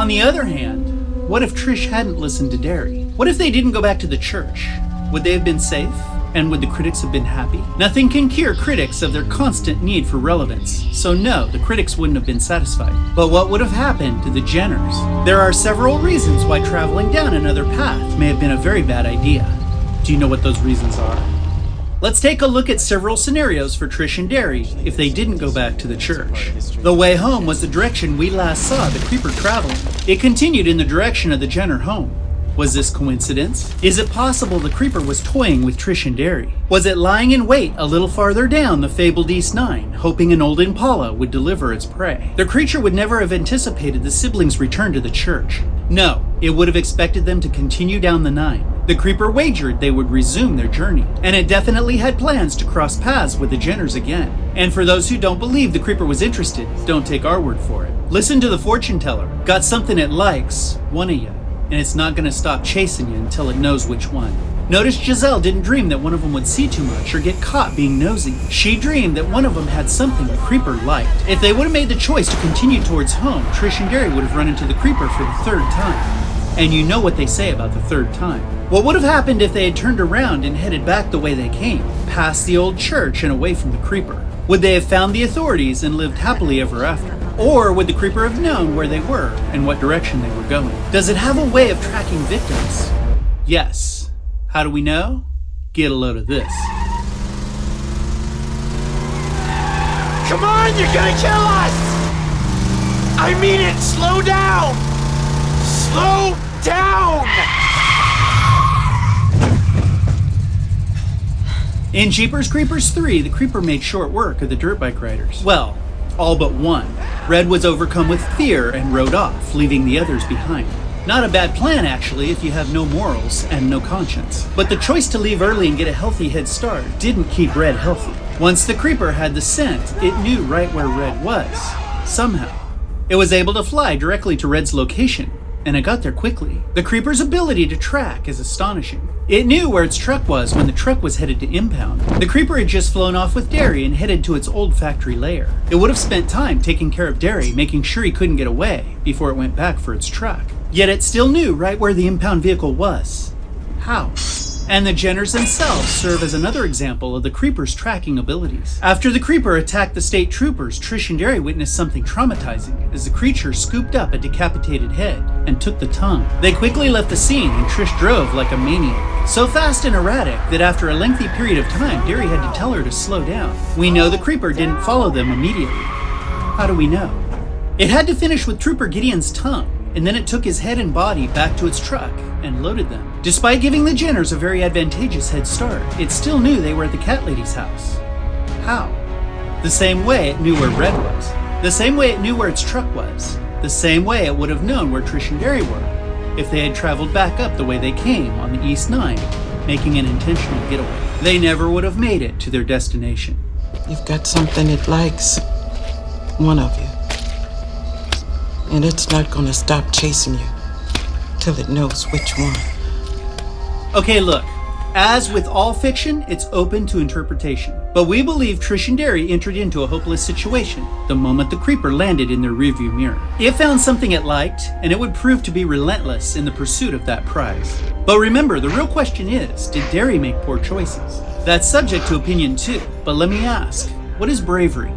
On the other hand, what if Trish hadn't listened to Darry? What if they didn't go back to the church? Would they have been safe? And would the critics have been happy? Nothing can cure critics of their constant need for relevance, so no, the critics wouldn't have been satisfied. But what would have happened to the Jenners? There are several reasons why traveling down another path may have been a very bad idea. Do you know what those reasons are? Let's take a look at several scenarios for Trish and Darry if they didn't go back to the church. The way home was the direction we last saw the creeper traveling. It continued in the direction of the Jenner home. Was this coincidence? Is it possible the creeper was toying with Trish and Darry? Was it lying in wait a little farther down the fabled East 9, hoping an old Impala would deliver its prey? The creature would never have anticipated the siblings' return to the church. No, it would have expected them to continue down the 9. The creeper wagered they would resume their journey, and it definitely had plans to cross paths with the Jenners again. And for those who don't believe the creeper was interested, don't take our word for it. Listen to the fortune teller. Got something it likes, one of you. And it's not going to stop chasing you until it knows which one. Notice Giselle didn't dream that one of them would see too much or get caught being nosy. She dreamed that one of them had something the creeper liked. If they would have made the choice to continue towards home, Trish and Darry would have run into the creeper for the third time. And you know what they say about the third time. What would have happened if they had turned around and headed back the way they came, past the old church and away from the creeper? Would they have found the authorities and lived happily ever after? Or would the creeper have known where they were and what direction they were going? Does it have a way of tracking victims? Yes. How do we know? Get a load of this. Come on, you're gonna kill us! I mean it, slow down! Slow down! In Jeepers Creepers 3, the creeper made short work of the dirt bike riders. Well, all but one. Red was overcome with fear and rode off, leaving the others behind. Not a bad plan, actually, if you have no morals and no conscience. But the choice to leave early and get a healthy head start didn't keep Red healthy. Once the creeper had the scent, it knew right where Red was. Somehow. It was able to fly directly to Red's location, and it got there quickly. The creeper's ability to track is astonishing. It knew where its truck was when the truck was headed to impound. The creeper had just flown off with Darry and headed to its old factory lair. It would have spent time taking care of Darry, making sure he couldn't get away before it went back for its truck. Yet it still knew right where the impound vehicle was. How? And the Jenners themselves serve as another example of the creeper's tracking abilities. After the creeper attacked the state troopers, Trish and Darry witnessed something traumatizing as the creature scooped up a decapitated head and took the tongue. They quickly left the scene and Trish drove like a maniac. So fast and erratic that after a lengthy period of time, Darry had to tell her to slow down. We know the creeper didn't follow them immediately. How do we know? It had to finish with Trooper Gideon's tongue, and then it took his head and body back to its truck and loaded them. Despite giving the Jenners a very advantageous head start, it still knew they were at the cat lady's house. How? The same way it knew where Red was. The same way it knew where its truck was. The same way it would have known where Trish and Darry were if they had traveled back up the way they came on the East 9, making an intentional getaway. They never would have made it to their destination. You've got something it likes. One of you. And it's not gonna stop chasing you till it knows which one. Okay, look. As with all fiction, it's open to interpretation. But we believe Trish and Darry entered into a hopeless situation the moment the creeper landed in their rearview mirror. It found something it liked, and it would prove to be relentless in the pursuit of that prize. But remember, the real question is, did Darry make poor choices? That's subject to opinion too, but let me ask, what is bravery?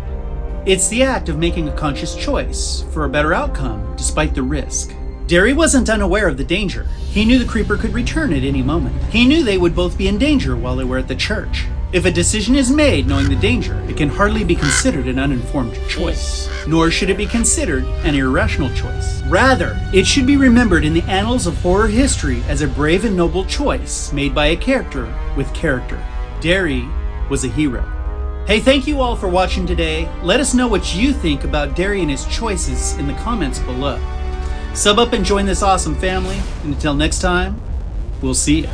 It's the act of making a conscious choice for a better outcome despite the risk. Darry wasn't unaware of the danger. He knew the creeper could return at any moment. He knew they would both be in danger while they were at the church. If a decision is made knowing the danger, it can hardly be considered an uninformed choice. Nor should it be considered an irrational choice. Rather, it should be remembered in the annals of horror history as a brave and noble choice made by a character with character. Darry was a hero. Hey, thank you all for watching today. Let us know what you think about Darry and his choices in the comments below. Sub up and join this awesome family, and until next time, we'll see ya.